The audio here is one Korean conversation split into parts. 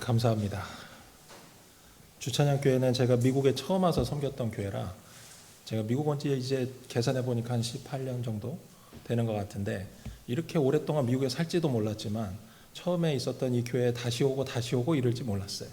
감사합니다. 주찬양 교회는 제가 미국에 처음 와서 섬겼던 교회라 제가 미국 온 지 이제 계산해 보니까 한 18년 정도 되는 것 같은데 이렇게 오랫동안 미국에 살지도 몰랐지만 처음에 있었던 이 교회에 다시 오고 이럴지 몰랐어요.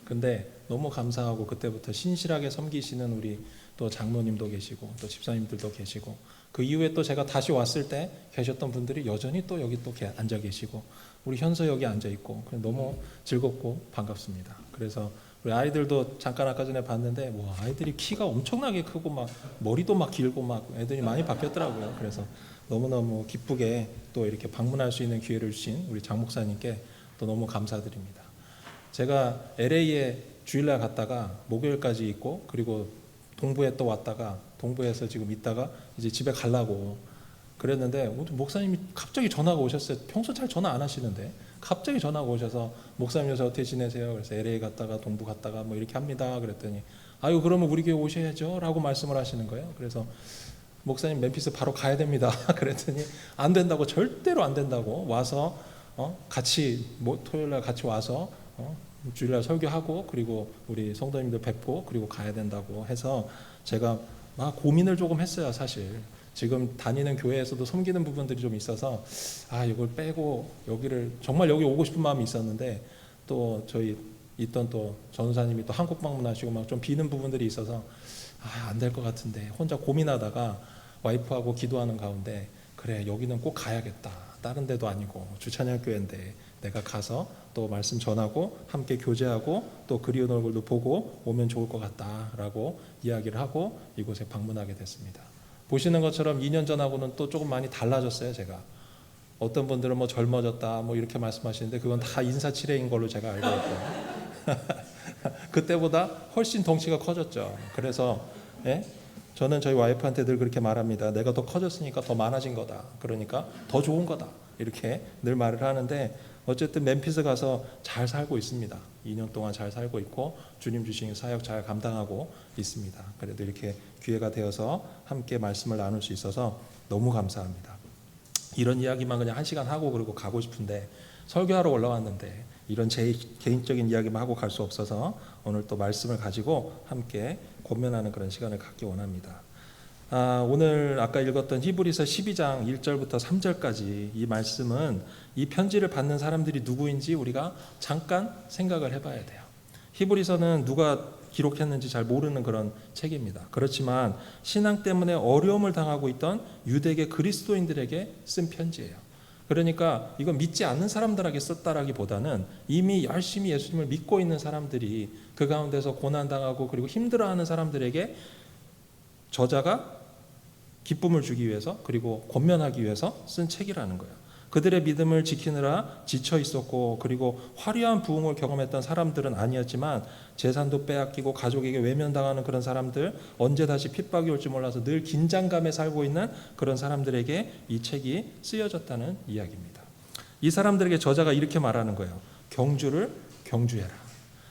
근데 너무 감사하고 그때부터 신실하게 섬기시는 우리 또 장로님도 계시고 또 집사님들도 계시고 그 이후에 또 제가 다시 왔을 때 계셨던 분들이 여전히 또 여기 또 앉아 계시고 우리 현서 여기 앉아 있고 너무 즐겁고 반갑습니다. 그래서 우리 아이들도 잠깐 아까 전에 봤는데 와 아이들이 키가 엄청나게 크고 막 머리도 막 길고 막 애들이 많이 바뀌었더라고요. 그래서 너무너무 기쁘게 또 이렇게 방문할 수 있는 기회를 주신 우리 장 목사님께 또 너무 감사드립니다. 제가 LA에 주일날 갔다가 목요일까지 있고 그리고 동부에 또 왔다가 동부에서 지금 있다가 이제 집에 가려고 그랬는데 목사님이 갑자기 전화가 오셨어요. 평소 잘 전화 안 하시는데 갑자기 전화가 오셔서 목사님 요새 어떻게 지내세요? 그래서 LA 갔다가 동부 갔다가 뭐 이렇게 합니다. 그랬더니 아유 그러면 우리 교회 오셔야죠 라고 말씀을 하시는 거예요. 그래서 목사님 멤피스 바로 가야 됩니다. 그랬더니 안 된다고, 절대로 안 된다고, 와서 같이 토요일날 같이 와서 주일날 설교하고 그리고 우리 성도님들 뵙고 그리고 가야 된다고 해서 제가 막 고민을 조금 했어요. 사실 지금 다니는 교회에서도 섬기는 부분들이 좀 있어서 이걸 빼고 여기를 정말 여기 오고 싶은 마음이 있었는데 또 저희 있던 또 전사님이 또 한국 방문하시고 막 좀 비는 부분들이 있어서 안 될 것 같은데 혼자 고민하다가 와이프하고 기도하는 가운데 그래 여기는 꼭 가야겠다. 다른 데도 아니고 주찬양 교회인데 내가 가서 또 말씀 전하고 함께 교제하고 또 그리운 얼굴도 보고 오면 좋을 것 같다라고 이야기를 하고 이곳에 방문하게 됐습니다. 보시는 것처럼 2년 전하고는 또 조금 많이 달라졌어요. 제가 어떤 분들은 뭐 젊어졌다 뭐 이렇게 말씀하시는데 그건 다 인사치레인 걸로 제가 알고 있고 그때보다 훨씬 덩치가 커졌죠. 그래서 저는 저희 와이프한테 늘 그렇게 말합니다. 내가 더 커졌으니까 더 많아진 거다. 그러니까 더 좋은 거다. 이렇게 늘 말을 하는데 어쨌든 멤피스 가서 잘 살고 있습니다. 2년 동안 잘 살고 있고 주님 주신 사역 잘 감당하고 있습니다. 그래도 이렇게 기회가 되어서 함께 말씀을 나눌 수 있어서 너무 감사합니다. 이런 이야기만 그냥 1시간 하고 그리고 가고 싶은데 설교하러 올라왔는데 이런 제 개인적인 이야기만 하고 갈 수 없어서 오늘 또 말씀을 가지고 함께 권면하는 그런 시간을 갖기 원합니다. 오늘 아까 읽었던 히브리서 12장 1절부터 3절까지 이 말씀은 이 편지를 받는 사람들이 누구인지 우리가 잠깐 생각을 해봐야 돼요. 히브리서는 누가 기록했는지 잘 모르는 그런 책입니다. 그렇지만 신앙 때문에 어려움을 당하고 있던 유대계 그리스도인들에게 쓴 편지예요. 그러니까 이건 믿지 않는 사람들에게 썼다라기보다는 이미 열심히 예수님을 믿고 있는 사람들이 그 가운데서 고난당하고 그리고 힘들어하는 사람들에게 저자가 기쁨을 주기 위해서 그리고 권면하기 위해서 쓴 책이라는 거예요. 그들의 믿음을 지키느라 지쳐 있었고 그리고 화려한 부흥을 경험했던 사람들은 아니었지만 재산도 빼앗기고 가족에게 외면당하는 그런 사람들, 언제 다시 핍박이 올지 몰라서 늘 긴장감에 살고 있는 그런 사람들에게 이 책이 쓰여졌다는 이야기입니다. 이 사람들에게 저자가 이렇게 말하는 거예요. 경주를 경주해라.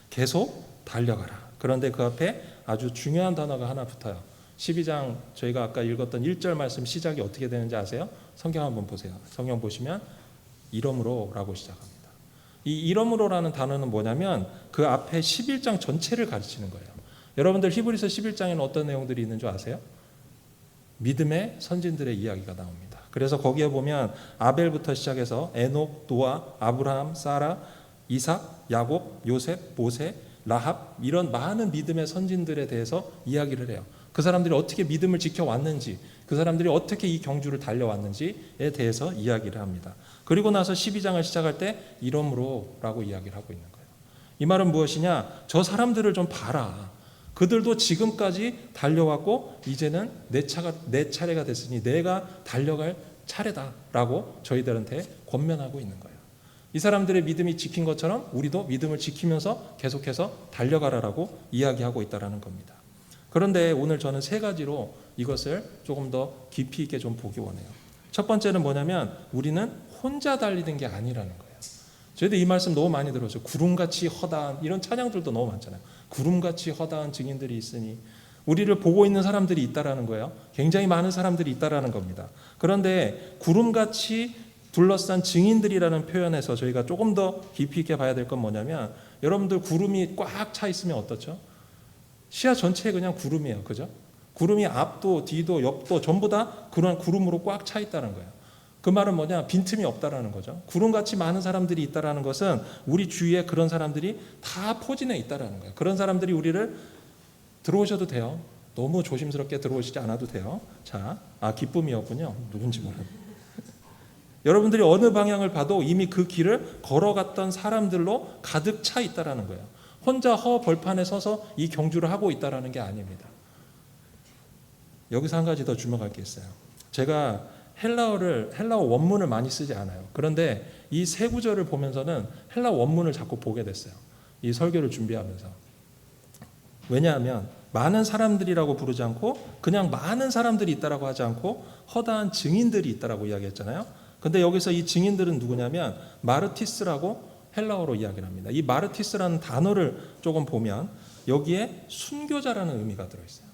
계속 달려가라. 그런데 그 앞에 아주 중요한 단어가 하나 붙어요. 12장 저희가 아까 읽었던 1절 말씀 시작이 어떻게 되는지 아세요? 성경 한번 보세요. 성경 보시면 이러므로 라고 시작합니다. 이 이러므로라는 단어는 뭐냐면 그 앞에 11장 전체를 가르치는 거예요. 여러분들 히브리서 11장에는 어떤 내용들이 있는 줄 아세요? 믿음의 선진들의 이야기가 나옵니다. 그래서 거기에 보면 아벨부터 시작해서 에녹, 노아, 아브라함, 사라, 이삭, 야곱, 요셉, 모세, 라합 이런 많은 믿음의 선진들에 대해서 이야기를 해요. 그 사람들이 어떻게 믿음을 지켜왔는지, 그 사람들이 어떻게 이 경주를 달려왔는지에 대해서 이야기를 합니다. 그리고 나서 12장을 시작할 때 이러므로 라고 이야기를 하고 있는 거예요. 이 말은 무엇이냐? 저 사람들을 좀 봐라. 그들도 지금까지 달려왔고 이제는 내 차례가 됐으니 내가 달려갈 차례다라고 저희들한테 권면하고 있는 거예요. 이 사람들의 믿음이 지킨 것처럼 우리도 믿음을 지키면서 계속해서 달려가라라고 이야기하고 있다는 겁니다. 그런데 오늘 저는 3가지로 이것을 조금 더 깊이 있게 좀 보기 원해요. 첫 번째는 뭐냐면 우리는 혼자 달리는 게 아니라는 거예요. 저희도 이 말씀 너무 많이 들었어요. 구름같이 허다한 이런 찬양들도 너무 많잖아요. 구름같이 허다한 증인들이 있으니 우리를 보고 있는 사람들이 있다라는 거예요. 굉장히 많은 사람들이 있다라는 겁니다. 그런데 구름같이 둘러싼 증인들이라는 표현에서 저희가 조금 더 깊이 있게 봐야 될 건 뭐냐면, 여러분들 구름이 꽉 차 있으면 어떻죠? 시야 전체에 그냥 구름이에요. 그죠? 구름이 앞도 뒤도 옆도 전부 다 그런 구름으로 꽉 차 있다는 거예요. 그 말은 뭐냐? 빈틈이 없다라는 거죠. 구름같이 많은 사람들이 있다라는 것은 우리 주위에 그런 사람들이 다 포진해 있다라는 거예요. 그런 사람들이 우리를 들어오셔도 돼요. 너무 조심스럽게 들어오시지 않아도 돼요. 자, 기쁨이었군요. 누군지 모르겠어요. 여러분들이 어느 방향을 봐도 이미 그 길을 걸어갔던 사람들로 가득 차 있다라는 거예요. 혼자 벌판에 서서 이 경주를 하고 있다라는 게 아닙니다. 여기서 한 가지 더 주목할 게 있어요. 제가 헬라어 원문을 많이 쓰지 않아요. 그런데 이 세 구절을 보면서는 헬라어 원문을 자꾸 보게 됐어요. 이 설교를 준비하면서. 왜냐하면 많은 사람들이라고 부르지 않고 그냥 많은 사람들이 있다라고 하지 않고 허다한 증인들이 있다라고 이야기했잖아요. 근데 여기서 이 증인들은 누구냐면 마르티스라고 헬라어로 이야기를 합니다. 이 마르티스라는 단어를 조금 보면 여기에 순교자라는 의미가 들어있어요.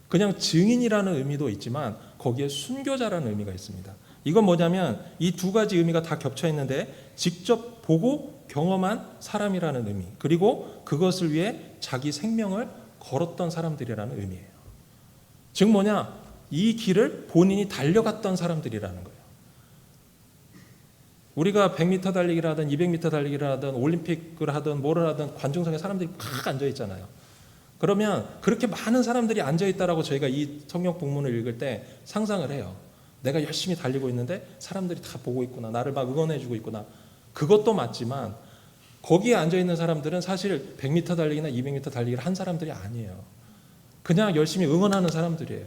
그냥 증인이라는 의미도 있지만 거기에 순교자라는 의미가 있습니다. 이건 뭐냐면 이 두 가지 의미가 다 겹쳐 있는데 직접 보고 경험한 사람이라는 의미, 그리고 그것을 위해 자기 생명을 걸었던 사람들이라는 의미예요. 즉 뭐냐? 이 길을 본인이 달려갔던 사람들이라는 거예요. 우리가 100m 달리기를 하든 200m 달리기를 하든 올림픽을 하든 뭐를 하든 관중석에 사람들이 막 앉아 있잖아요. 그러면 그렇게 많은 사람들이 앉아 있다라고 저희가 이 성경 본문을 읽을 때 상상을 해요. 내가 열심히 달리고 있는데 사람들이 다 보고 있구나. 나를 막 응원해 주고 있구나. 그것도 맞지만 거기에 앉아 있는 사람들은 사실 100m 달리기나 200m 달리기를 한 사람들이 아니에요. 그냥 열심히 응원하는 사람들이에요.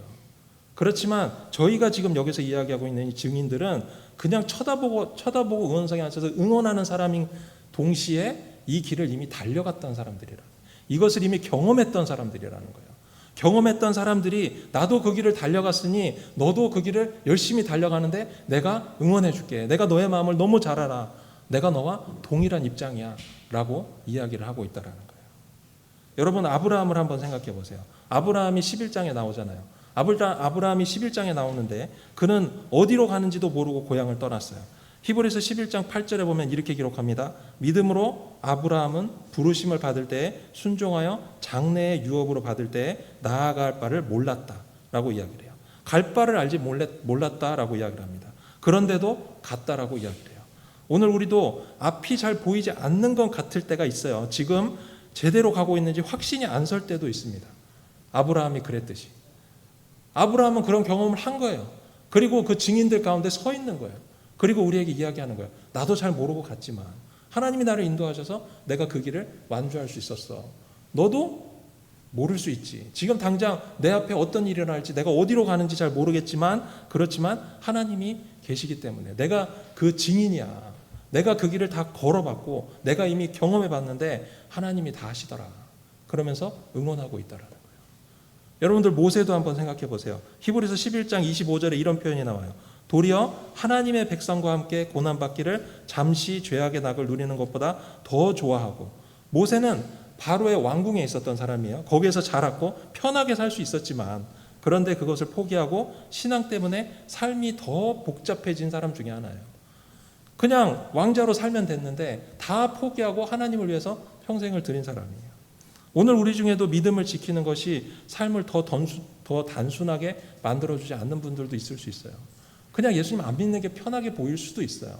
그렇지만 저희가 지금 여기서 이야기하고 있는 이 증인들은 그냥 쳐다보고 응원석에 앉아서 응원하는 사람인 동시에 이 길을 이미 달려갔던 사람들이라. 이것을 이미 경험했던 사람들이라는 거예요. 경험했던 사람들이 나도 그 길을 달려갔으니 너도 그 길을 열심히 달려가는데 내가 응원해 줄게. 내가 너의 마음을 너무 잘 알아. 내가 너와 동일한 입장이야 라고 이야기를 하고 있다는 거예요. 여러분 아브라함을 한번 생각해 보세요. 아브라함이 11장에 나오잖아요. 아브라함이 11장에 나오는데 그는 어디로 가는지도 모르고 고향을 떠났어요. 히브리서 11장 8절에 보면 이렇게 기록합니다. 믿음으로 아브라함은 부르심을 받을 때에 순종하여 장래의 유업으로 받을 때에 나아갈 바를 몰랐다라고 이야기를 해요. 갈 바를 알지 몰랐다라고 이야기를 합니다. 그런데도 갔다라고 이야기를 해요. 오늘 우리도 앞이 잘 보이지 않는 것 같을 때가 있어요. 지금 제대로 가고 있는지 확신이 안 설 때도 있습니다. 아브라함이 그랬듯이. 아브라함은 그런 경험을 한 거예요. 그리고 그 증인들 가운데 서 있는 거예요. 그리고 우리에게 이야기하는 거예요. 나도 잘 모르고 갔지만 하나님이 나를 인도하셔서 내가 그 길을 완주할 수 있었어. 너도 모를 수 있지. 지금 당장 내 앞에 어떤 일이 일어날지 내가 어디로 가는지 잘 모르겠지만 그렇지만 하나님이 계시기 때문에 내가 그 증인이야. 내가 그 길을 다 걸어봤고 내가 이미 경험해봤는데 하나님이 다 하시더라. 그러면서 응원하고 있다라는 거예요. 여러분들 모세도 한번 생각해 보세요. 히브리서 11장 25절에 이런 표현이 나와요. 도리어 하나님의 백성과 함께 고난받기를 잠시 죄악의 낙을 누리는 것보다 더 좋아하고, 모세는 바로의 왕궁에 있었던 사람이에요. 거기에서 자랐고 편하게 살 수 있었지만 그런데 그것을 포기하고 신앙 때문에 삶이 더 복잡해진 사람 중에 하나예요. 그냥 왕자로 살면 됐는데 다 포기하고 하나님을 위해서 평생을 드린 사람이에요. 오늘 우리 중에도 믿음을 지키는 것이 삶을 더 단순하게 만들어주지 않는 분들도 있을 수 있어요. 그냥 예수님 안 믿는 게 편하게 보일 수도 있어요.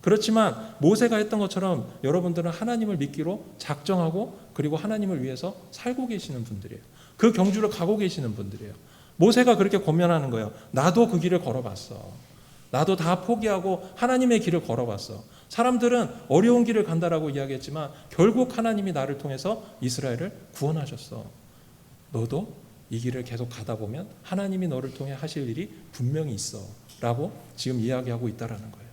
그렇지만 모세가 했던 것처럼 여러분들은 하나님을 믿기로 작정하고 그리고 하나님을 위해서 살고 계시는 분들이에요. 그 경주를 가고 계시는 분들이에요. 모세가 그렇게 권면하는 거예요. 나도 그 길을 걸어봤어. 나도 다 포기하고 하나님의 길을 걸어봤어. 사람들은 어려운 길을 간다라고 이야기했지만 결국 하나님이 나를 통해서 이스라엘을 구원하셨어. 너도 이 길을 계속 가다 보면 하나님이 너를 통해 하실 일이 분명히 있어 라고 지금 이야기하고 있다라는 거예요.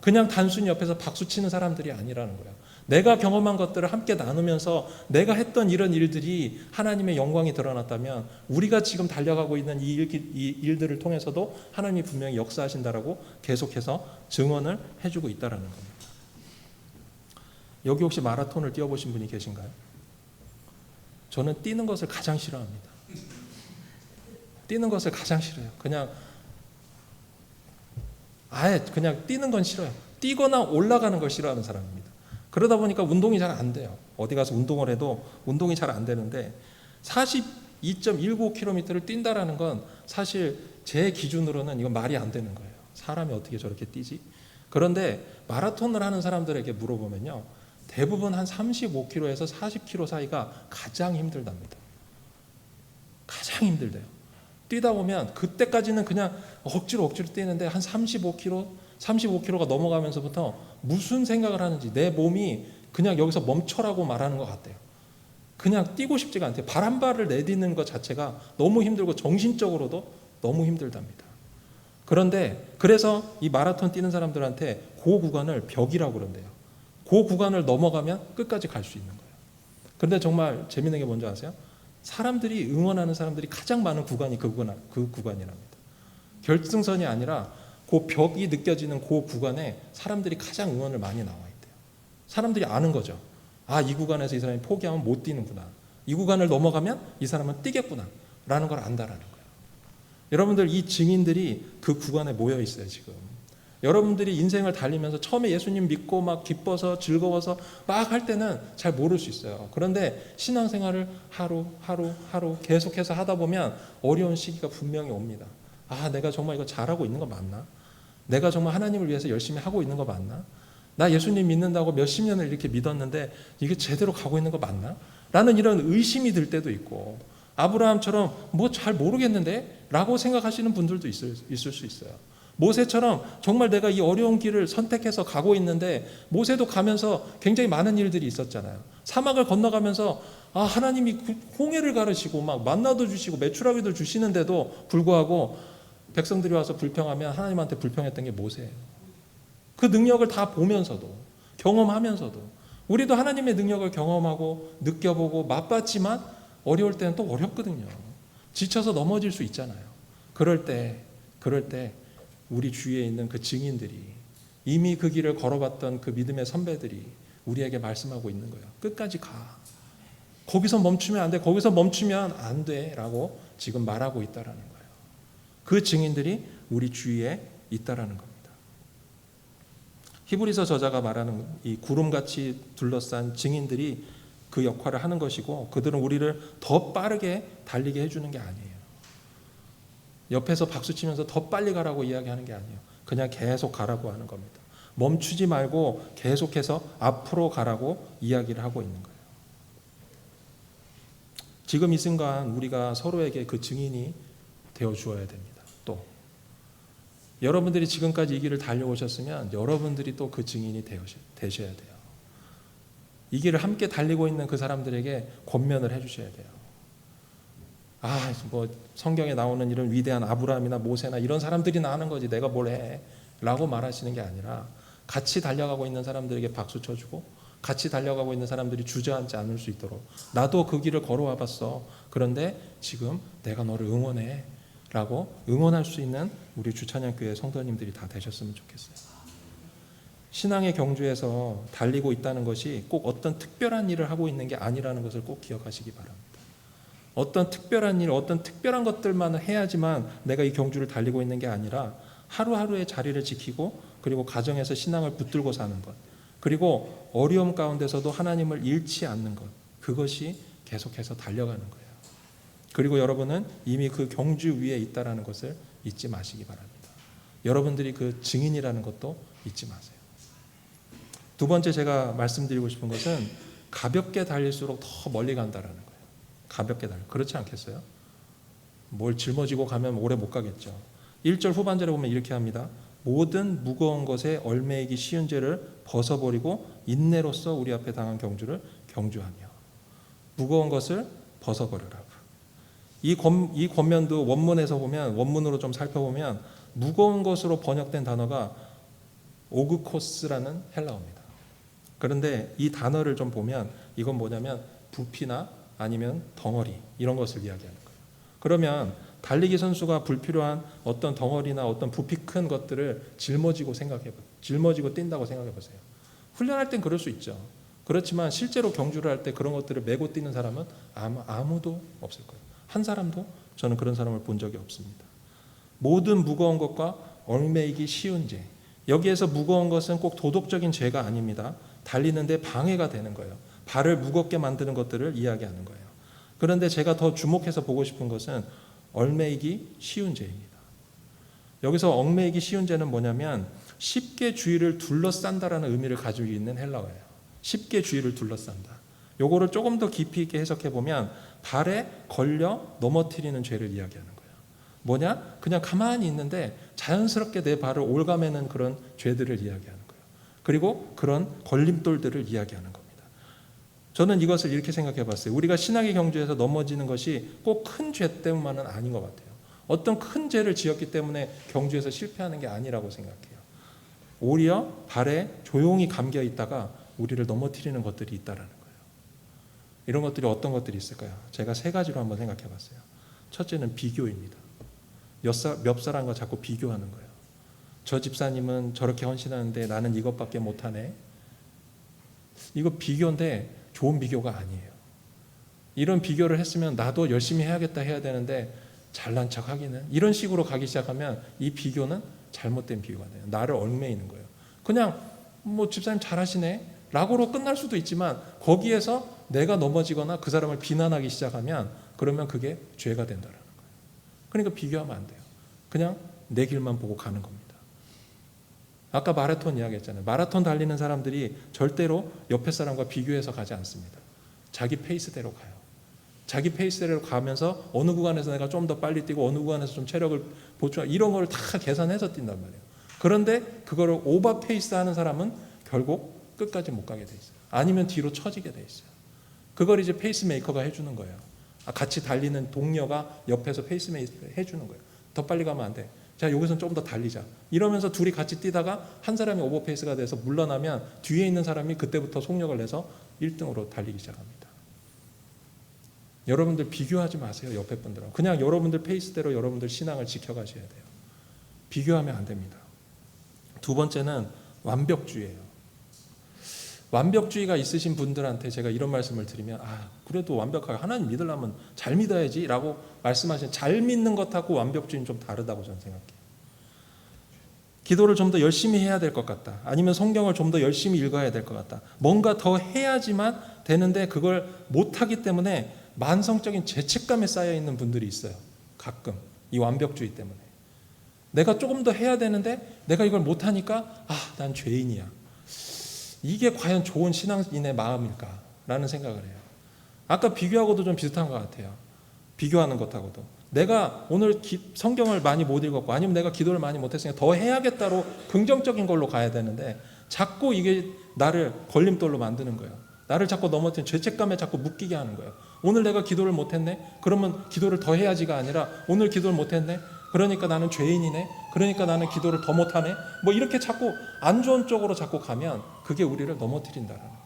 그냥 단순히 옆에서 박수치는 사람들이 아니라는 거예요. 내가 경험한 것들을 함께 나누면서 내가 했던 이런 일들이 하나님의 영광이 드러났다면 우리가 지금 달려가고 있는 이 일들을 통해서도 하나님이 분명히 역사하신다라고 계속해서 증언을 해주고 있다라는 겁니다. 여기 혹시 마라톤을 뛰어보신 분이 계신가요? 저는 뛰는 것을 가장 싫어합니다. 뛰는 것을 가장 싫어해요. 그냥 아예 그냥 뛰는 건 싫어요. 뛰거나 올라가는 걸 싫어하는 사람입니다. 그러다 보니까 운동이 잘 안 돼요. 어디 가서 운동을 해도 운동이 잘 안 되는데 42.19km를 뛴다라는 건 사실 제 기준으로는 이건 말이 안 되는 거예요. 사람이 어떻게 저렇게 뛰지? 그런데 마라톤을 하는 사람들에게 물어보면요, 대부분 한 35km에서 40km 사이가 가장 힘들답니다. 가장 힘들대요. 뛰다 보면 그때까지는 그냥 억지로 뛰는데 한 35km가 넘어가면서부터 무슨 생각을 하는지 내 몸이 그냥 여기서 멈춰라고 말하는 것 같대요. 그냥 뛰고 싶지가 않대요. 발 한 발을 내딛는 것 자체가 너무 힘들고 정신적으로도 너무 힘들답니다. 그런데 그래서 이 마라톤 뛰는 사람들한테 그 구간을 벽이라고 그런대요. 그 구간을 넘어가면 끝까지 갈 수 있는 거예요. 그런데 정말 재밌는 게 뭔지 아세요? 사람들이 응원하는 사람들이 가장 많은 구간이 그 구간이랍니다. 결승선이 아니라 그 벽이 느껴지는 그 구간에 사람들이 가장 응원을 많이 나와 있대요. 사람들이 아는 거죠. 아, 이 구간에서 이 사람이 포기하면 못 뛰는구나. 이 구간을 넘어가면 이 사람은 뛰겠구나 라는 걸 안다라는 거예요. 여러분들, 이 증인들이 그 구간에 모여 있어요. 지금 여러분들이 인생을 달리면서 처음에 예수님 믿고 막 기뻐서 즐거워서 막 할 때는 잘 모를 수 있어요. 그런데 신앙생활을 하루 계속해서 하다 보면 어려운 시기가 분명히 옵니다. 아, 내가 정말 이거 잘하고 있는 거 맞나? 내가 정말 하나님을 위해서 열심히 하고 있는 거 맞나? 나 예수님 믿는다고 몇십 년을 이렇게 믿었는데 이게 제대로 가고 있는 거 맞나? 라는 이런 의심이 들 때도 있고, 아브라함처럼 뭐 잘 모르겠는데? 라고 생각하시는 분들도 있을 수 있어요. 모세처럼 정말 내가 이 어려운 길을 선택해서 가고 있는데, 모세도 가면서 굉장히 많은 일들이 있었잖아요. 사막을 건너가면서 하나님이 홍해를 가르시고 막 만나도 주시고 메추라기도 주시는데도 불구하고 백성들이 와서 불평하면 하나님한테 불평했던 게 모세예요. 그 능력을 다 보면서도, 경험하면서도, 우리도 하나님의 능력을 경험하고 느껴보고 맛봤지만 어려울 때는 또 어렵거든요. 지쳐서 넘어질 수 있잖아요. 그럴 때 우리 주위에 있는 그 증인들이, 이미 그 길을 걸어봤던 그 믿음의 선배들이 우리에게 말씀하고 있는 거예요. 끝까지 가. 거기서 멈추면 안 돼. 거기서 멈추면 안 돼. 라고 지금 말하고 있다라는 거예요. 그 증인들이 우리 주위에 있다라는 겁니다. 히브리서 저자가 말하는 이 구름같이 둘러싼 증인들이 그 역할을 하는 것이고, 그들은 우리를 더 빠르게 달리게 해주는 게 아니에요. 옆에서 박수치면서 더 빨리 가라고 이야기하는 게 아니에요. 그냥 계속 가라고 하는 겁니다. 멈추지 말고 계속해서 앞으로 가라고 이야기를 하고 있는 거예요. 지금 이 순간 우리가 서로에게 그 증인이 되어 주어야 됩니다. 또 여러분들이 지금까지 이 길을 달려오셨으면 여러분들이 또 그 증인이 되셔야 돼요. 이 길을 함께 달리고 있는 그 사람들에게 권면을 해주셔야 돼요. 뭐 성경에 나오는 이런 위대한 아브라함이나 모세나 이런 사람들이나 하는 거지 내가 뭘 해? 라고 말하시는 게 아니라, 같이 달려가고 있는 사람들에게 박수 쳐주고, 같이 달려가고 있는 사람들이 주저앉지 않을 수 있도록, 나도 그 길을 걸어와 봤어. 그런데 지금 내가 너를 응원해. 라고 응원할 수 있는 우리 주찬양교회 성도님들이 다 되셨으면 좋겠어요. 신앙의 경주에서 달리고 있다는 것이 꼭 어떤 특별한 일을 하고 있는 게 아니라는 것을 꼭 기억하시기 바랍니다. 어떤 특별한 일, 어떤 특별한 것들만 해야지만 내가 이 경주를 달리고 있는 게 아니라, 하루하루의 자리를 지키고, 그리고 가정에서 신앙을 붙들고 사는 것, 그리고 어려움 가운데서도 하나님을 잃지 않는 것, 그것이 계속해서 달려가는 거예요. 그리고 여러분은 이미 그 경주 위에 있다는 것을 잊지 마시기 바랍니다. 여러분들이 그 증인이라는 것도 잊지 마세요. 두 번째 제가 말씀드리고 싶은 것은, 가볍게 달릴수록 더 멀리 간다라는 거예요. 가볍게 달려. 그렇지 않겠어요? 뭘 짊어지고 가면 오래 못 가겠죠. 1절 후반절에 보면 이렇게 합니다. 모든 무거운 것에 얽매이기 쉬운 죄를 벗어버리고 인내로써 우리 앞에 당한 경주를 경주하며. 무거운 것을 벗어버려라. 이 권면도 원문에서 보면, 원문으로 좀 살펴보면 무거운 것으로 번역된 단어가 오그코스라는 헬라어입니다. 그런데 이 단어를 좀 보면 이건 뭐냐면 부피나 아니면 덩어리, 이런 것을 이야기하는 거예요. 그러면 달리기 선수가 불필요한 어떤 덩어리나 어떤 부피 큰 것들을 짊어지고 뛴다고 생각해 보세요. 훈련할 땐 그럴 수 있죠. 그렇지만 실제로 경주를 할 때 그런 것들을 메고 뛰는 사람은 아무도 없을 거예요. 한 사람도 저는 그런 사람을 본 적이 없습니다. 모든 무거운 것과 얽매이기 쉬운 죄. 여기에서 무거운 것은 꼭 도덕적인 죄가 아닙니다. 달리는데 방해가 되는 거예요. 발을 무겁게 만드는 것들을 이야기하는 거예요. 그런데 제가 더 주목해서 보고 싶은 것은 얽매이기 쉬운 죄입니다. 여기서 얽매이기 쉬운 죄는 뭐냐면 쉽게 주위를 둘러싼다라는 의미를 가지고 있는 헬라어예요. 쉽게 주위를 둘러싼다. 요거를 조금 더 깊이 있게 해석해 보면 발에 걸려 넘어뜨리는 죄를 이야기하는 거예요. 뭐냐? 그냥 가만히 있는데 자연스럽게 내 발을 올가매는 그런 죄들을 이야기하는 거예요. 그리고 그런 걸림돌들을 이야기하는 겁니다. 저는 이것을 이렇게 생각해 봤어요. 우리가 신학의 경주에서 넘어지는 것이 꼭 큰 죄 때문만은 아닌 것 같아요. 어떤 큰 죄를 지었기 때문에 경주에서 실패하는 게 아니라고 생각해요. 오히려 발에 조용히 감겨 있다가 우리를 넘어뜨리는 것들이 있다라는 거예요. 이런 것들이 어떤 것들이 있을까요? 제가 세 가지로 한번 생각해 봤어요. 첫째는 비교입니다. 몇 사람과 자꾸 비교하는 거예요. 저 집사님은 저렇게 헌신하는데 나는 이것밖에 못하네. 이거 비교인데 좋은 비교가 아니에요. 이런 비교를 했으면 나도 열심히 해야겠다 해야 되는데 잘난 척 하기는 이런 식으로 가기 시작하면 이 비교는 잘못된 비교가 돼요. 나를 얽매이는 거예요. 그냥 뭐 집사님 잘하시네 라고로 끝날 수도 있지만 거기에서 내가 넘어지거나 그 사람을 비난하기 시작하면 그러면 그게 죄가 된다는 거예요. 그러니까 비교하면 안 돼요. 그냥 내 길만 보고 가는 겁니다. 아까 마라톤 이야기했잖아요. 마라톤 달리는 사람들이 절대로 옆에 사람과 비교해서 가지 않습니다. 자기 페이스대로 가요. 자기 페이스대로 가면서 어느 구간에서 내가 좀 더 빨리 뛰고 어느 구간에서 좀 체력을 보충하고 이런 걸 다 계산해서 뛴단 말이에요. 그런데 그거를 오버 페이스 하는 사람은 결국 끝까지 못 가게 돼 있어요. 아니면 뒤로 처지게 돼 있어요. 그걸 이제 페이스메이커가 해주는 거예요. 같이 달리는 동료가 옆에서 페이스메이커 해주는 거예요. 더 빨리 가면 안 돼. 자, 여기서는 좀 더 달리자. 이러면서 둘이 같이 뛰다가 한 사람이 오버페이스가 돼서 물러나면 뒤에 있는 사람이 그때부터 속력을 내서 1등으로 달리기 시작합니다. 여러분들 비교하지 마세요. 옆에 분들하고. 그냥 여러분들 페이스대로 여러분들 신앙을 지켜가셔야 돼요. 비교하면 안 됩니다. 두 번째는 완벽주의예요. 완벽주의가 있으신 분들한테 제가 이런 말씀을 드리면 그래도 완벽하게 하나님 믿으려면 잘 믿어야지 라고 말씀하시는 잘 믿는 것하고 완벽주의는 좀 다르다고 저는 생각해요. 기도를 좀 더 열심히 해야 될 것 같다. 아니면 성경을 좀 더 열심히 읽어야 될 것 같다. 뭔가 더 해야지만 되는데 그걸 못하기 때문에 만성적인 죄책감에 쌓여있는 분들이 있어요. 가끔 이 완벽주의 때문에 내가 조금 더 해야 되는데 내가 이걸 못하니까 난 죄인이야. 이게 과연 좋은 신앙인의 마음일까? 라는 생각을 해요. 아까 비교하고도 좀 비슷한 것 같아요. 비교하는 것하고도. 내가 오늘 성경을 많이 못 읽었고 아니면 내가 기도를 많이 못했으니까 더 해야겠다로 긍정적인 걸로 가야 되는데 자꾸 이게 나를 걸림돌로 만드는 거예요. 나를 자꾸 넘어뜨리는 죄책감에 자꾸 묶이게 하는 거예요. 오늘 내가 기도를 못했네? 그러면 기도를 더 해야지가 아니라 오늘 기도를 못했네? 그러니까 나는 죄인이네. 그러니까 나는 기도를 더 못하네. 뭐 이렇게 자꾸 안 좋은 쪽으로 자꾸 가면 그게 우리를 넘어뜨린다는 거예요.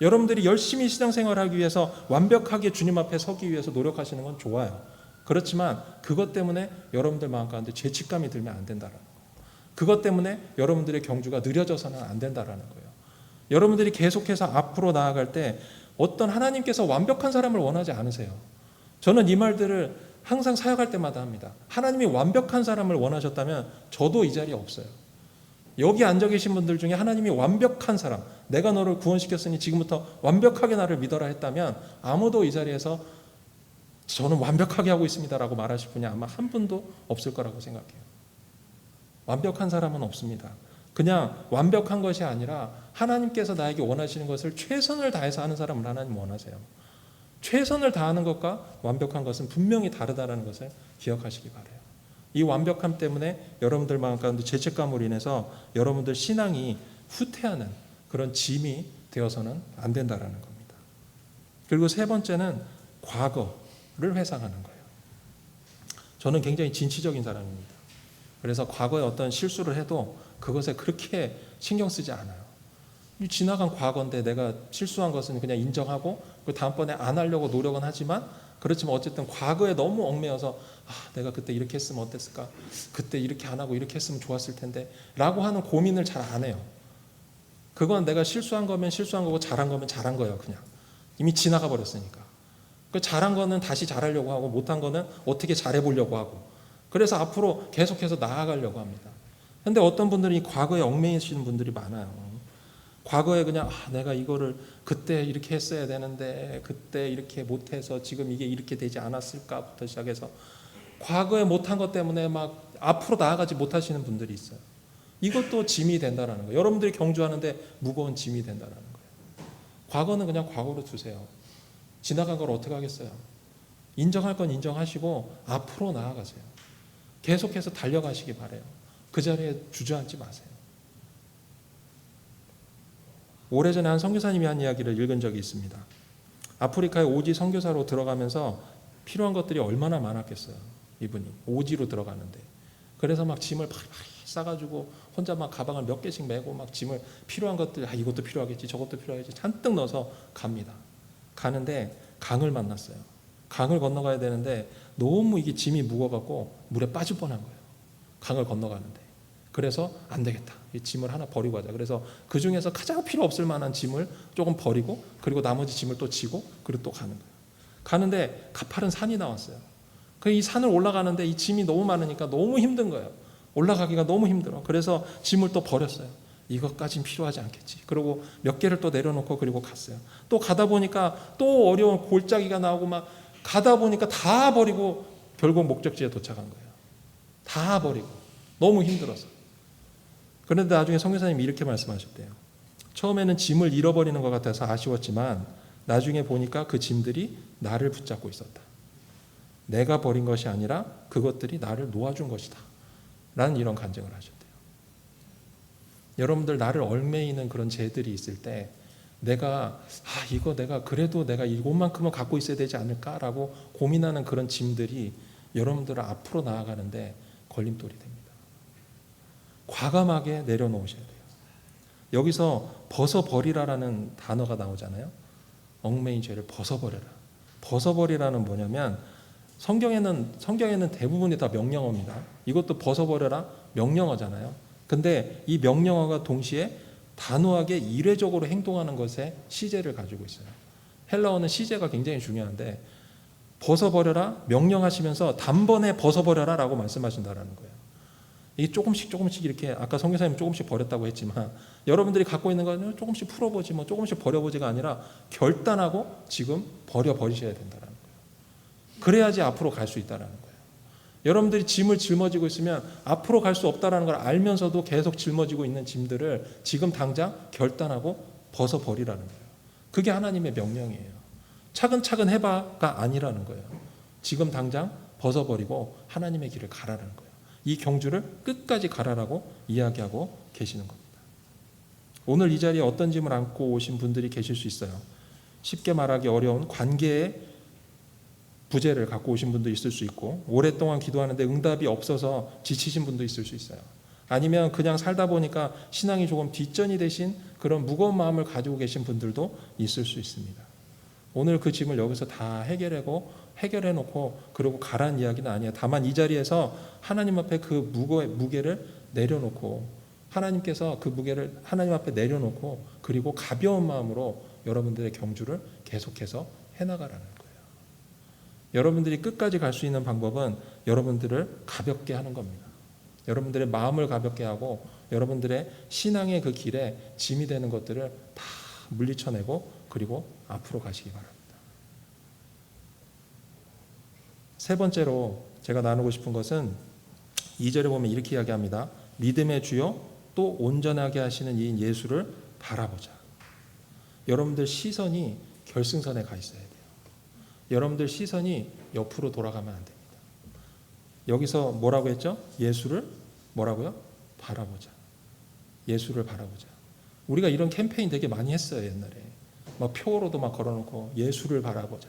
여러분들이 열심히 신앙생활하기 위해서 완벽하게 주님 앞에 서기 위해서 노력하시는 건 좋아요. 그렇지만 그것 때문에 여러분들 마음 가운데 죄책감이 들면 안 된다는 거예요. 그것 때문에 여러분들의 경주가 느려져서는 안 된다는 거예요. 여러분들이 계속해서 앞으로 나아갈 때 어떤 하나님께서 완벽한 사람을 원하지 않으세요. 저는 이 말들을 항상 사역할 때마다 합니다. 하나님이 완벽한 사람을 원하셨다면 저도 이 자리에 없어요. 여기 앉아 계신 분들 중에 하나님이 완벽한 사람, 내가 너를 구원시켰으니 지금부터 완벽하게 나를 믿어라 했다면 아무도 이 자리에서 저는 완벽하게 하고 있습니다라고 말하실 분이 아마 한 분도 없을 거라고 생각해요. 완벽한 사람은 없습니다. 그냥 완벽한 것이 아니라 하나님께서 나에게 원하시는 것을 최선을 다해서 하는 사람을 하나님 원하세요. 최선을 다하는 것과 완벽한 것은 분명히 다르다는 것을 기억하시기 바라요. 이 완벽함 때문에 여러분들 마음 가운데 죄책감으로 인해서 여러분들 신앙이 후퇴하는 그런 짐이 되어서는 안 된다는 겁니다. 그리고 세 번째는 과거를 회상하는 거예요. 저는 굉장히 진취적인 사람입니다. 그래서 과거에 어떤 실수를 해도 그것에 그렇게 신경 쓰지 않아요. 지나간 과거인데 내가 실수한 것은 그냥 인정하고 다음번에 안 하려고 노력은 하지만 그렇지만 어쨌든 과거에 너무 얽매여서 내가 그때 이렇게 했으면 어땠을까? 그때 이렇게 안 하고 이렇게 했으면 좋았을 텐데 라고 하는 고민을 잘 안 해요. 그건 내가 실수한 거면 실수한 거고 잘한 거면 잘한 거예요. 그냥 이미 지나가 버렸으니까. 그 잘한 거는 다시 잘하려고 하고 못한 거는 어떻게 잘해보려고 하고 그래서 앞으로 계속해서 나아가려고 합니다. 근데 어떤 분들이 과거에 얽매이시는 분들이 많아요. 과거에 그냥 내가 이거를 그때 이렇게 했어야 되는데 그때 이렇게 못해서 지금 이게 이렇게 되지 않았을까부터 시작해서 과거에 못한 것 때문에 막 앞으로 나아가지 못하시는 분들이 있어요. 이것도 짐이 된다라는 거예요. 여러분들이 경주하는데 무거운 짐이 된다라는 거예요. 과거는 그냥 과거로 두세요. 지나간 걸 어떻게 하겠어요? 인정할 건 인정하시고 앞으로 나아가세요. 계속해서 달려가시기 바라요. 그 자리에 주저앉지 마세요. 오래전에 한 선교사님이 한 이야기를 읽은 적이 있습니다. 아프리카에 오지 선교사로 들어가면서 필요한 것들이 얼마나 많았겠어요. 이분이 오지로 들어가는데 그래서 막 짐을 바리바리 싸가지고 혼자 막 가방을 몇 개씩 메고 막 짐을 필요한 것들 이것도 필요하겠지 저것도 필요하겠지 잔뜩 넣어서 갑니다. 가는데 강을 만났어요. 강을 건너가야 되는데 너무 이게 짐이 무거워갖고 물에 빠질 뻔한 거예요. 강을 건너가는데. 그래서 안 되겠다. 이 짐을 하나 버리고 가자. 그래서 그 중에서 가장 필요 없을 만한 짐을 조금 버리고 그리고 나머지 짐을 또 지고 그리고 또 가는 거예요. 가는데 가파른 산이 나왔어요. 이 산을 올라가는데 이 짐이 너무 많으니까 너무 힘든 거예요. 올라가기가 너무 힘들어. 그래서 짐을 또 버렸어요. 이것까진 필요하지 않겠지. 그리고 몇 개를 또 내려놓고 그리고 갔어요. 또 가다 보니까 또 어려운 골짜기가 나오고 막 가다 보니까 다 버리고 결국 목적지에 도착한 거예요. 다 버리고 너무 힘들어서. 그런데 나중에 선교사님이 이렇게 말씀하셨대요. 처음에는 짐을 잃어버리는 것 같아서 아쉬웠지만 나중에 보니까 그 짐들이 나를 붙잡고 있었다. 내가 버린 것이 아니라 그것들이 나를 놓아준 것이다. 라는 이런 간증을 하셨대요. 여러분들 나를 얽매이는 그런 죄들이 있을 때 내가 이거 내가 그래도 내가 이것만큼은 갖고 있어야 되지 않을까라고 고민하는 그런 짐들이 여러분들을 앞으로 나아가는데 걸림돌이 됩니다. 과감하게 내려놓으셔야 돼요. 여기서 벗어버리라라는 단어가 나오잖아요. 얽매인 죄를 벗어버려라. 벗어버리라는 뭐냐면 성경에는 대부분이 다 명령어입니다. 이것도 벗어버려라 명령어잖아요. 근데 이 명령어가 동시에 단호하게 이례적으로 행동하는 것에 시제를 가지고 있어요. 헬라어는 시제가 굉장히 중요한데 벗어버려라 명령하시면서 단번에 벗어버려라 라고 말씀하신다는 거예요. 이게 조금씩 이렇게 아까 성교사님 조금씩 버렸다고 했지만 여러분들이 갖고 있는 거는 조금씩 풀어보지 뭐 조금씩 버려보지가 아니라 결단하고 지금 버려버리셔야 된다는 거예요. 그래야지 앞으로 갈 수 있다는 거예요. 여러분들이 짐을 짊어지고 있으면 앞으로 갈 수 없다는 걸 알면서도 계속 짊어지고 있는 짐들을 지금 당장 결단하고 벗어버리라는 거예요. 그게 하나님의 명령이에요. 차근차근 해봐가 아니라는 거예요. 지금 당장 벗어버리고 하나님의 길을 가라는 거예요. 이 경주를 끝까지 가라라고 이야기하고 계시는 겁니다. 오늘 이 자리에 어떤 짐을 안고 오신 분들이 계실 수 있어요. 쉽게 말하기 어려운 관계의 부재를 갖고 오신 분도 있을 수 있고 오랫동안 기도하는데 응답이 없어서 지치신 분도 있을 수 있어요. 아니면 그냥 살다 보니까 신앙이 조금 뒷전이 되신 그런 무거운 마음을 가지고 계신 분들도 있을 수 있습니다. 오늘 그 짐을 여기서 다 해결해놓고 그러고 가라는 이야기는 아니에요. 다만 이 자리에서 하나님 앞에 그 무게를 내려놓고 하나님께서 그 무게를 하나님 앞에 내려놓고 그리고 가벼운 마음으로 여러분들의 경주를 계속해서 해나가라는 거예요. 여러분들이 끝까지 갈 수 있는 방법은 여러분들을 가볍게 하는 겁니다. 여러분들의 마음을 가볍게 하고 여러분들의 신앙의 그 길에 짐이 되는 것들을 다 물리쳐내고 그리고 앞으로 가시기 바랍니다. 세 번째로 제가 나누고 싶은 것은 2절에 보면 이렇게 이야기합니다. 믿음의 주요 또 온전하게 하시는 이인 예수를 바라보자. 여러분들 시선이 결승선에 가 있어야 돼요. 여러분들 시선이 옆으로 돌아가면 안 됩니다. 여기서 뭐라고 했죠? 예수를 뭐라고요? 바라보자. 예수를 바라보자. 우리가 이런 캠페인 되게 많이 했어요. 옛날에 막 표로도 막 걸어놓고 예수를 바라보자.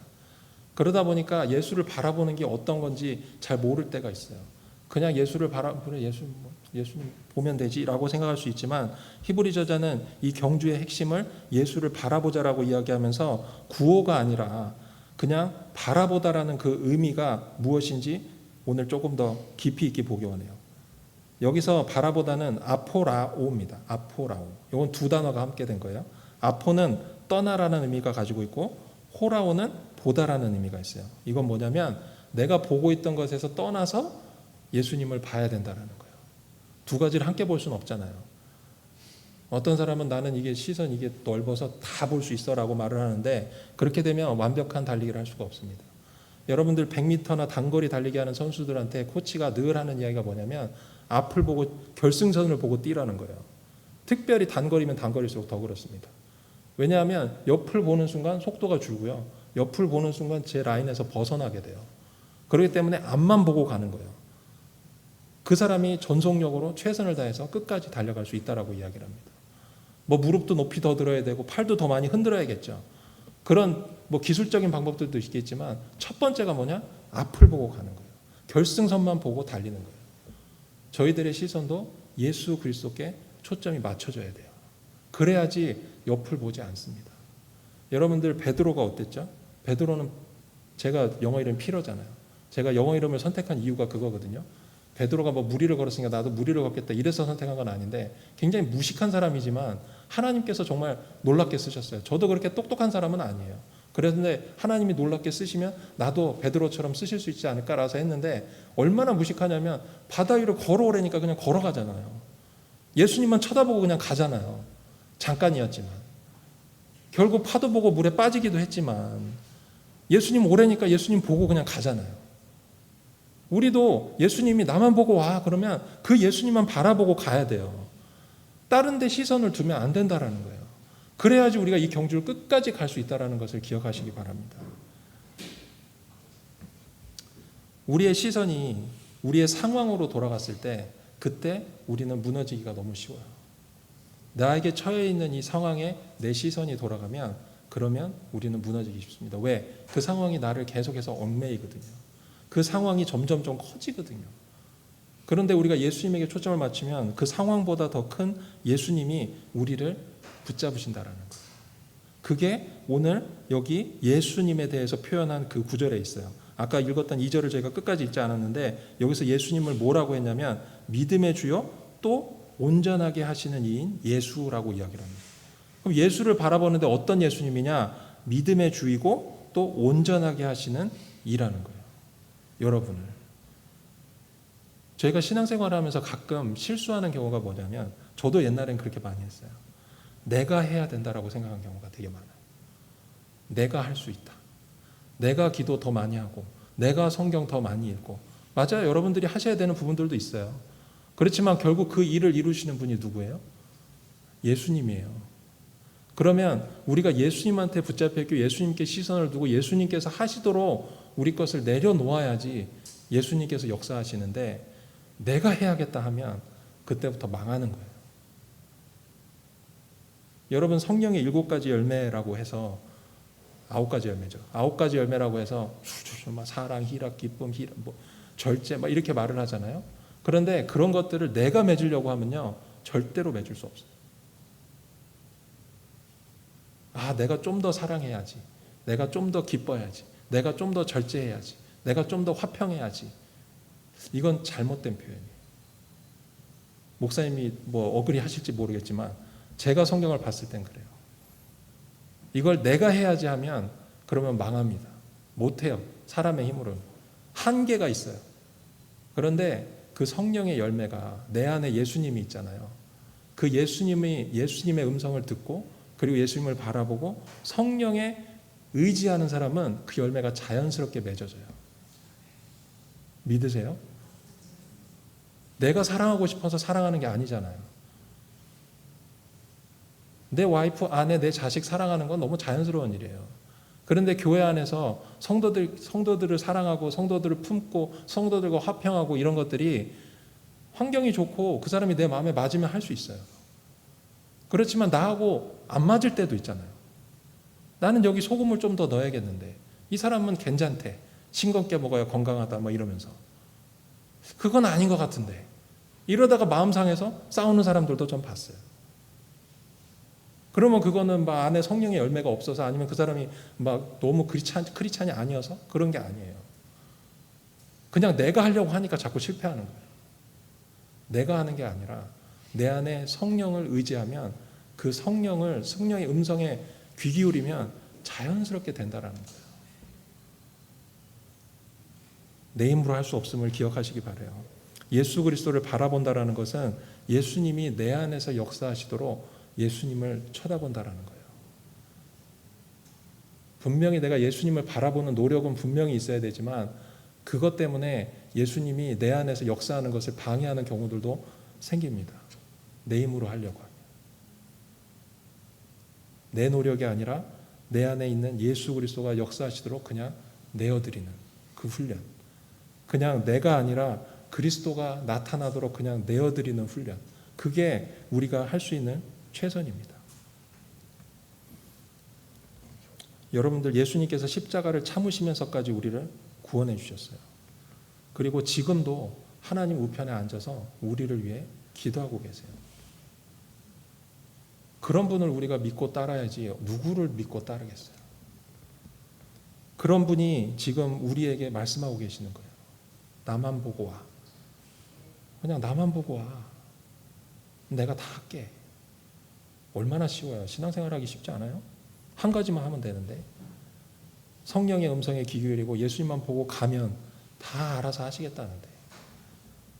그러다 보니까 예수를 바라보는 게 어떤 건지 잘 모를 때가 있어요. 그냥 예수를 그래 예수님 보면 되지라고 생각할 수 있지만 히브리 저자는 이 경주의 핵심을 예수를 바라보자라고 이야기하면서 구호가 아니라 그냥 바라보다라는 그 의미가 무엇인지 오늘 조금 더 깊이 있게 보기 원해요. 여기서 바라보다는 아포라오입니다. 아포라오. 이건 두 단어가 함께 된 거예요. 아포는 떠나라는 의미가 가지고 있고 호라오는 보다라는 의미가 있어요. 이건 뭐냐면 내가 보고 있던 것에서 떠나서 예수님을 봐야 된다는 거예요. 두 가지를 함께 볼 수는 없잖아요. 어떤 사람은 나는 이게 시선 이게 넓어서 다 볼 수 있어라고 말을 하는데 그렇게 되면 완벽한 달리기를 할 수가 없습니다. 여러분들 100m나 단거리 달리기 하는 선수들한테 코치가 늘 하는 이야기가 뭐냐면 앞을 보고 결승선을 보고 뛰라는 거예요. 특별히 단거리면 단거리일수록 더 그렇습니다. 왜냐하면 옆을 보는 순간 속도가 줄고요. 옆을 보는 순간 제 라인에서 벗어나게 돼요. 그렇기 때문에 앞만 보고 가는 거예요. 그 사람이 전속력으로 최선을 다해서 끝까지 달려갈 수 있다라고 이야기를 합니다. 뭐 무릎도 높이 더 들어야 되고 팔도 더 많이 흔들어야겠죠. 그런 뭐 기술적인 방법들도 있겠지만 첫 번째가 뭐냐? 앞을 보고 가는 거예요. 결승선만 보고 달리는 거예요. 저희들의 시선도 예수 그리스도께 초점이 맞춰져야 돼요. 그래야지 옆을 보지 않습니다. 여러분들 베드로가 어땠죠? 베드로는 제가 영어 이름 피러잖아요. 제가 영어 이름을 선택한 이유가 그거거든요. 베드로가 뭐 무리를 걸었으니까 나도 무리를 걷겠다 이래서 선택한 건 아닌데 굉장히 무식한 사람이지만 하나님께서 정말 놀랍게 쓰셨어요. 저도 그렇게 똑똑한 사람은 아니에요. 그런데 하나님이 놀랍게 쓰시면 나도 베드로처럼 쓰실 수 있지 않을까라서 했는데 얼마나 무식하냐면 바다 위로 걸어오라니까 그냥 걸어가잖아요. 예수님만 쳐다보고 그냥 가잖아요. 잠깐이었지만 결국 파도 보고 물에 빠지기도 했지만 예수님 오래니까 예수님 보고 그냥 가잖아요. 우리도 예수님이 나만 보고 와 그러면 그 예수님만 바라보고 가야 돼요. 다른 데 시선을 두면 안 된다라는 거예요. 그래야지 우리가 이 경주를 끝까지 갈 수 있다는 것을 기억하시기 바랍니다. 우리의 시선이 우리의 상황으로 돌아갔을 때 그때 우리는 무너지기가 너무 쉬워요. 나에게 처해 있는 이 상황에 내 시선이 돌아가면 그러면 우리는 무너지기 쉽습니다. 왜? 그 상황이 나를 계속해서 얽매이거든요. 그 상황이 점점 좀 커지거든요. 그런데 우리가 예수님에게 초점을 맞추면 그 상황보다 더 큰 예수님이 우리를 붙잡으신다라는 거예요. 그게 오늘 여기 예수님에 대해서 표현한 그 구절에 있어요. 아까 읽었던 2절을 저희가 끝까지 읽지 않았는데 여기서 예수님을 뭐라고 했냐면 믿음의 주요 또 온전하게 하시는 이인 예수라고 이야기를 합니다. 그럼 예수를 바라보는데 어떤 예수님이냐? 믿음의 주이고 또 온전하게 하시는 이라는 거예요. 여러분을. 저희가 신앙생활을 하면서 가끔 실수하는 경우가 뭐냐면 저도 옛날엔 그렇게 많이 했어요. 내가 해야 된다라고 생각한 경우가 되게 많아요. 내가 할 수 있다. 내가 기도 더 많이 하고 내가 성경 더 많이 읽고 맞아요. 여러분들이 하셔야 되는 부분들도 있어요. 그렇지만 결국 그 일을 이루시는 분이 누구예요? 예수님이에요. 그러면 우리가 예수님한테 붙잡혀있고 예수님께 시선을 두고 예수님께서 하시도록 우리 것을 내려놓아야지 예수님께서 역사하시는데 내가 해야겠다 하면 그때부터 망하는 거예요. 여러분 성령의 7가지 열매라고 해서 9가지 열매죠. 9가지 열매라고 해서 막 사랑, 희락, 기쁨, 뭐 절제 막 이렇게 말을 하잖아요. 그런데 그런 것들을 내가 맺으려고 하면요 절대로 맺을 수 없어요. 아, 내가 좀 더 사랑해야지. 내가 좀 더 기뻐야지. 내가 좀 더 절제해야지. 내가 좀 더 화평해야지. 이건 잘못된 표현이에요. 목사님이 뭐 어그리 하실지 모르겠지만 제가 성경을 봤을 땐 그래요. 이걸 내가 해야지 하면 그러면 망합니다. 못해요. 사람의 힘으로는. 한계가 있어요. 그런데 그 성령의 열매가 내 안에 예수님이 있잖아요. 그 예수님의 음성을 듣고 그리고 예수님을 바라보고 성령에 의지하는 사람은 그 열매가 자연스럽게 맺어져요. 믿으세요? 내가 사랑하고 싶어서 사랑하는 게 아니잖아요. 내 와이프, 아내, 내 자식 사랑하는 건 너무 자연스러운 일이에요. 그런데 교회 안에서 성도들을 사랑하고 성도들을 품고 성도들과 화평하고 이런 것들이 환경이 좋고 그 사람이 내 마음에 맞으면 할 수 있어요. 그렇지만 나하고 안 맞을 때도 있잖아요. 나는 여기 소금을 좀 더 넣어야겠는데 이 사람은 괜찮대. 싱겁게 먹어야 건강하다 뭐 이러면서. 그건 아닌 것 같은데. 이러다가 마음 상해서 싸우는 사람들도 좀 봤어요. 그러면 그거는 막 안에 성령의 열매가 없어서 아니면 그 사람이 막 너무 크리스찬이 아니어서 그런 게 아니에요. 그냥 내가 하려고 하니까 자꾸 실패하는 거예요. 내가 하는 게 아니라 내 안에 성령을 의지하면 그 성령의 음성에 귀 기울이면 자연스럽게 된다라는 거예요. 내 힘으로 할 수 없음을 기억하시기 바라요. 예수 그리스도를 바라본다라는 것은 예수님이 내 안에서 역사하시도록 예수님을 쳐다본다라는 거예요. 분명히 내가 예수님을 바라보는 노력은 분명히 있어야 되지만 그것 때문에 예수님이 내 안에서 역사하는 것을 방해하는 경우들도 생깁니다. 내 힘으로 하려고 하면. 내 노력이 아니라 내 안에 있는 예수 그리스도가 역사하시도록 그냥 내어드리는 그 훈련. 그냥 내가 아니라 그리스도가 나타나도록 그냥 내어드리는 훈련. 그게 우리가 할 수 있는 최선입니다. 여러분들 예수님께서 십자가를 참으시면서까지 우리를 구원해 주셨어요. 그리고 지금도 하나님 우편에 앉아서 우리를 위해 기도하고 계세요. 그런 분을 우리가 믿고 따라야지 누구를 믿고 따르겠어요. 그런 분이 지금 우리에게 말씀하고 계시는 거예요. 나만 보고 와. 그냥 나만 보고 와. 내가 다 할게. 얼마나 쉬워요. 신앙생활하기 쉽지 않아요? 한 가지만 하면 되는데 성령의 음성에 귀 기울이고 예수님만 보고 가면 다 알아서 하시겠다는데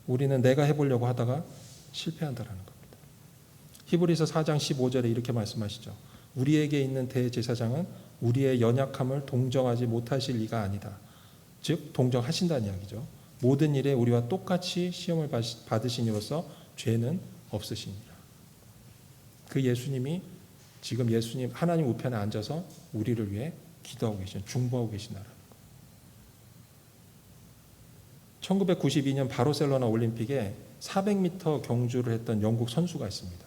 우리는 내가 해보려고 하다가 실패한다는 겁니다. 히브리서 4장 15절에 이렇게 말씀하시죠. 우리에게 있는 대제사장은 우리의 연약함을 동정하지 못하실 이가 아니다. 즉 동정하신다는 이야기죠. 모든 일에 우리와 똑같이 시험을 받으신 이로써 죄는 없으시니라. 그 예수님이 지금 예수님 하나님 우편에 앉아서 우리를 위해 기도하고 계신, 중보하고 계시나라는 거예요. 1992년 바르셀로나 올림픽에 400m 경주를 했던 영국 선수가 있습니다.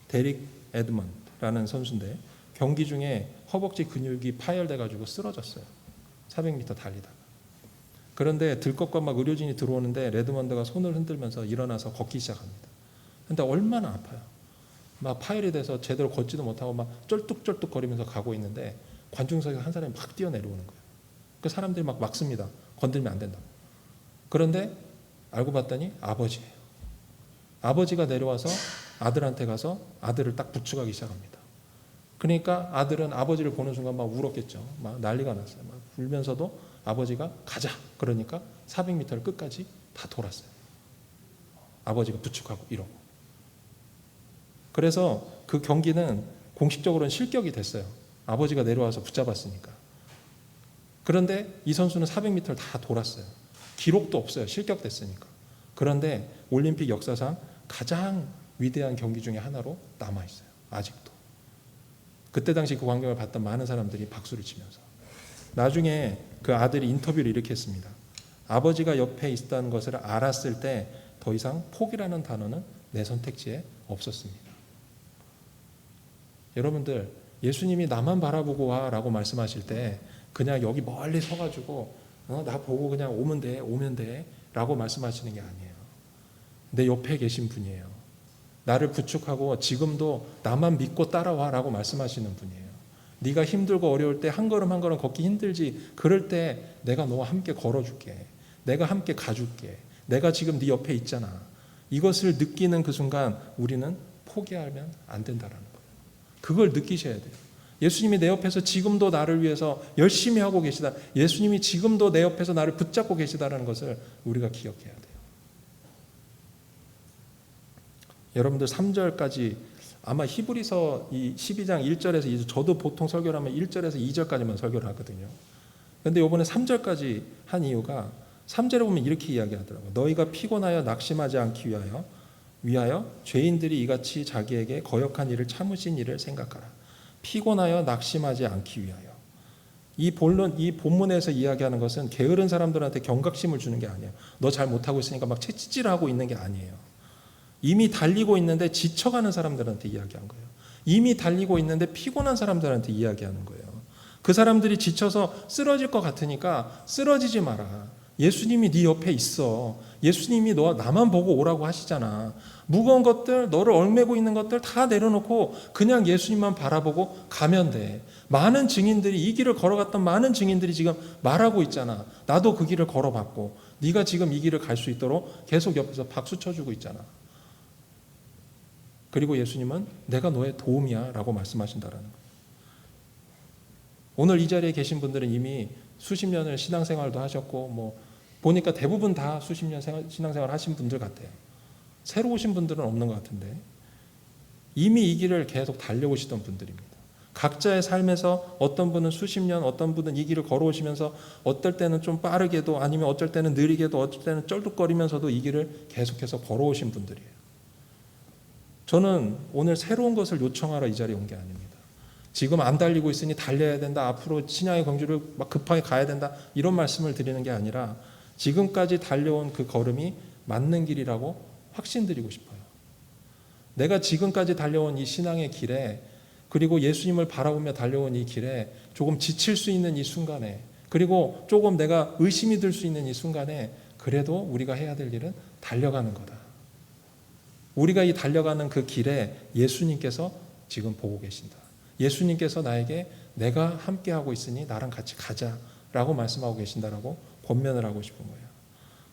데릭 에드먼드라는 선수인데 경기 중에 허벅지 근육이 파열돼가지고 쓰러졌어요. 400m 달리다가. 그런데 들것과 막 의료진이 들어오는데 레드먼드가 손을 흔들면서 일어나서 걷기 시작합니다. 근데 얼마나 아파요. 막 파열이 돼서 제대로 걷지도 못하고 막 쩔뚝쩔뚝 거리면서 가고 있는데 관중석에 한 사람이 막 뛰어내려오는 거예요. 그 사람들이 막 막습니다. 건들면 안 된다고. 그런데 알고 봤더니 아버지예요. 아버지가 내려와서 아들한테 가서 아들을 딱 부축하기 시작합니다. 그러니까 아들은 아버지를 보는 순간 막 울었겠죠. 막 난리가 났어요. 막 울면서도 아버지가 가자. 그러니까 400m를 끝까지 다 돌았어요. 아버지가 부축하고 이러고. 그래서 그 경기는 공식적으로는 실격이 됐어요. 아버지가 내려와서 붙잡았으니까. 그런데 이 선수는 400m를 다 돌았어요. 기록도 없어요. 실격됐으니까. 그런데 올림픽 역사상 가장 위대한 경기 중에 하나로 남아있어요. 아직도. 그때 당시 그 광경을 봤던 많은 사람들이 박수를 치면서. 나중에 그 아들이 인터뷰를 이렇게 했습니다. 아버지가 옆에 있다는 것을 알았을 때 더 이상 포기라는 단어는 내 선택지에 없었습니다. 여러분들 예수님이 나만 바라보고 와라고 말씀하실 때 그냥 여기 멀리 서가지고 나 보고 그냥 오면 돼 라고 말씀하시는 게 아니에요. 내 옆에 계신 분이에요. 나를 부축하고 지금도 나만 믿고 따라와 라고 말씀하시는 분이에요. 네가 힘들고 어려울 때 한 걸음 한 걸음 걷기 힘들지. 그럴 때 내가 너와 함께 걸어줄게. 내가 함께 가줄게. 내가 지금 네 옆에 있잖아. 이것을 느끼는 그 순간 우리는 포기하면 안 된다라는 거예요. 그걸 느끼셔야 돼요. 예수님이 내 옆에서 지금도 나를 위해서 열심히 하고 계시다. 예수님이 지금도 내 옆에서 나를 붙잡고 계시다는 것을 우리가 기억해야 돼요. 여러분들 3절까지 아마 히브리서 이 12장 1절에서 2절, 저도 보통 설교를 하면 1절에서 2절까지만 설교를 하거든요. 그런데 이번에 3절까지 한 이유가 3절에 보면 이렇게 이야기하더라고요. 너희가 피곤하여 낙심하지 않기 위하여 죄인들이 이같이 자기에게 거역한 일을 참으신 일을 생각하라. 피곤하여 낙심하지 않기 위하여. 이 본문에서 이야기하는 것은 게으른 사람들한테 경각심을 주는 게 아니에요. 너 잘 못하고 있으니까 막 채찍질하고 있는 게 아니에요. 이미 달리고 있는데 지쳐가는 사람들한테 이야기한 거예요. 이미 달리고 있는데 피곤한 사람들한테 이야기하는 거예요. 그 사람들이 지쳐서 쓰러질 것 같으니까 쓰러지지 마라. 예수님이 네 옆에 있어. 예수님이 너와 나만 보고 오라고 하시잖아. 무거운 것들, 너를 얽매고 있는 것들 다 내려놓고 그냥 예수님만 바라보고 가면 돼. 많은 증인들이 이 길을 걸어갔던 많은 증인들이 지금 말하고 있잖아. 나도 그 길을 걸어봤고 네가 지금 이 길을 갈 수 있도록 계속 옆에서 박수 쳐주고 있잖아. 그리고 예수님은 내가 너의 도움이야 라고 말씀하신다라는 거예요. 오늘 이 자리에 계신 분들은 이미 수십 년을 신앙생활도 하셨고 보니까 대부분 다 수십 년 신앙생활 하신 분들 같아요. 새로 오신 분들은 없는 것 같은데 이미 이 길을 계속 달려오시던 분들입니다. 각자의 삶에서 어떤 분은 수십 년, 어떤 분은 이 길을 걸어오시면서 어떨 때는 좀 빠르게도 아니면 어쩔 때는 느리게도 어쩔 때는 쩔뚝거리면서도 이 길을 계속해서 걸어오신 분들이에요. 저는 오늘 새로운 것을 요청하러 이 자리에 온 게 아닙니다. 지금 안 달리고 있으니 달려야 된다. 앞으로 신앙의 경주를 막 급하게 가야 된다. 이런 말씀을 드리는 게 아니라 지금까지 달려온 그 걸음이 맞는 길이라고 확신드리고 싶어요. 내가 지금까지 달려온 이 신앙의 길에 그리고 예수님을 바라보며 달려온 이 길에 조금 지칠 수 있는 이 순간에 그리고 조금 내가 의심이 들 수 있는 이 순간에 그래도 우리가 해야 될 일은 달려가는 거다. 우리가 이 달려가는 그 길에 예수님께서 지금 보고 계신다. 예수님께서 나에게 내가 함께하고 있으니 나랑 같이 가자라고 말씀하고 계신다라고 권면을 하고 싶은 거예요.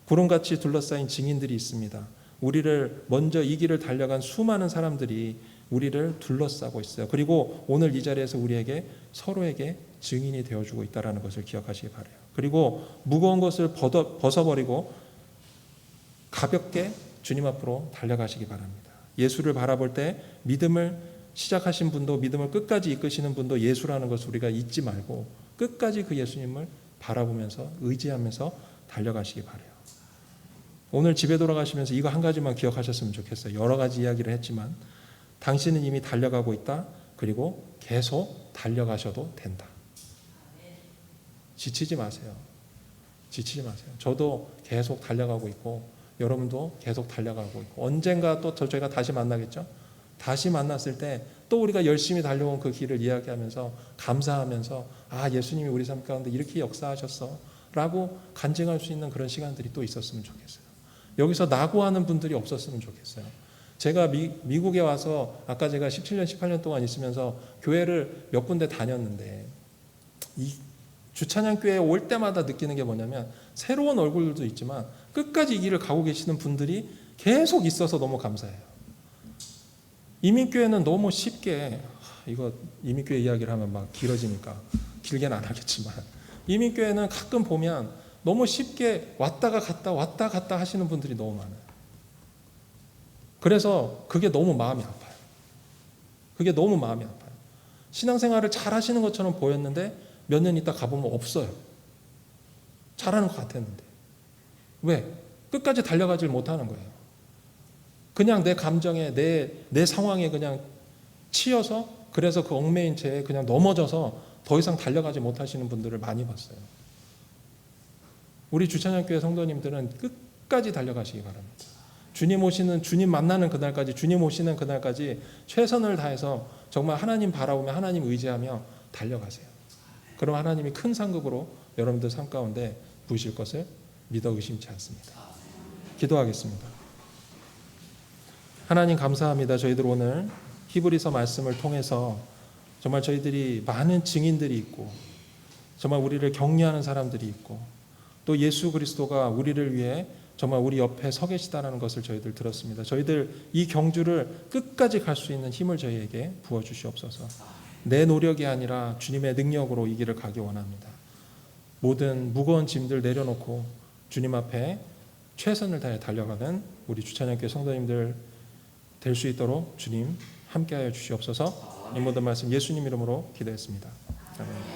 구름같이 둘러싸인 증인들이 있습니다. 우리를 먼저 이 길을 달려간 수많은 사람들이 우리를 둘러싸고 있어요. 그리고 오늘 이 자리에서 우리에게 서로에게 증인이 되어주고 있다는 것을 기억하시기 바라요. 그리고 무거운 것을 벗어버리고 가볍게 주님 앞으로 달려가시기 바랍니다. 예수를 바라볼 때 믿음을 시작하신 분도 믿음을 끝까지 이끄시는 분도 예수라는 것을 우리가 잊지 말고 끝까지 그 예수님을 바라보면서 의지하면서 달려가시기 바라요. 오늘 집에 돌아가시면서 이거 한 가지만 기억하셨으면 좋겠어요. 여러 가지 이야기를 했지만 당신은 이미 달려가고 있다. 그리고 계속 달려가셔도 된다. 지치지 마세요. 지치지 마세요. 저도 계속 달려가고 있고 여러분도 계속 달려가고 있고 언젠가 또 저희가 다시 만나겠죠. 다시 만났을 때 또 우리가 열심히 달려온 그 길을 이야기하면서 감사하면서 아 예수님이 우리 삶 가운데 이렇게 역사하셨어 라고 간증할 수 있는 그런 시간들이 또 있었으면 좋겠어요. 여기서 낙오하는 분들이 없었으면 좋겠어요. 제가 미국에 와서 아까 제가 17년 18년 동안 있으면서 교회를 몇 군데 다녔는데 이 주찬양교회에 올 때마다 느끼는 게 뭐냐면 새로운 얼굴들도 있지만 끝까지 이 길을 가고 계시는 분들이 계속 있어서 너무 감사해요. 이민교회는 너무 쉽게 이거 이민교회 이야기를 하면 막 길어지니까 길게는 안 하겠지만 이민교회는 가끔 보면 너무 쉽게 왔다 갔다 하시는 분들이 너무 많아요. 그래서 그게 너무 마음이 아파요. 그게 너무 마음이 아파요. 신앙생활을 잘 하시는 것처럼 보였는데 몇 년 있다 가보면 없어요. 잘하는 것 같았는데. 왜? 끝까지 달려가질 못하는 거예요. 그냥 내 감정에 내 상황에 그냥 치여서 그래서 그 얽매인 채에 그냥 넘어져서 더 이상 달려가지 못하시는 분들을 많이 봤어요. 우리 주찬양교회 성도님들은 끝까지 달려가시기 바랍니다. 주님 만나는 그날까지 주님 오시는 그날까지 최선을 다해서 정말 하나님 바라보며 하나님 의지하며 달려가세요. 그럼 하나님이 큰 상급으로 여러분들 삶 가운데 부으실 것을 믿어 의심치 않습니다. 기도하겠습니다. 하나님 감사합니다. 저희들 오늘 히브리서 말씀을 통해서 정말 저희들이 많은 증인들이 있고 정말 우리를 격려하는 사람들이 있고 또 예수 그리스도가 우리를 위해 정말 우리 옆에 서 계시다는 것을 저희들 들었습니다. 저희들 이 경주를 끝까지 갈 수 있는 힘을 저희에게 부어주시옵소서. 내 노력이 아니라 주님의 능력으로 이 길을 가기 원합니다. 모든 무거운 짐들 내려놓고 주님 앞에 최선을 다해 달려가는 우리 주찬양교회 성도님들 될 수 있도록 주님 함께하여 주시옵소서. 이 모든 말씀 예수님 이름으로 기도했습니다. 아멘.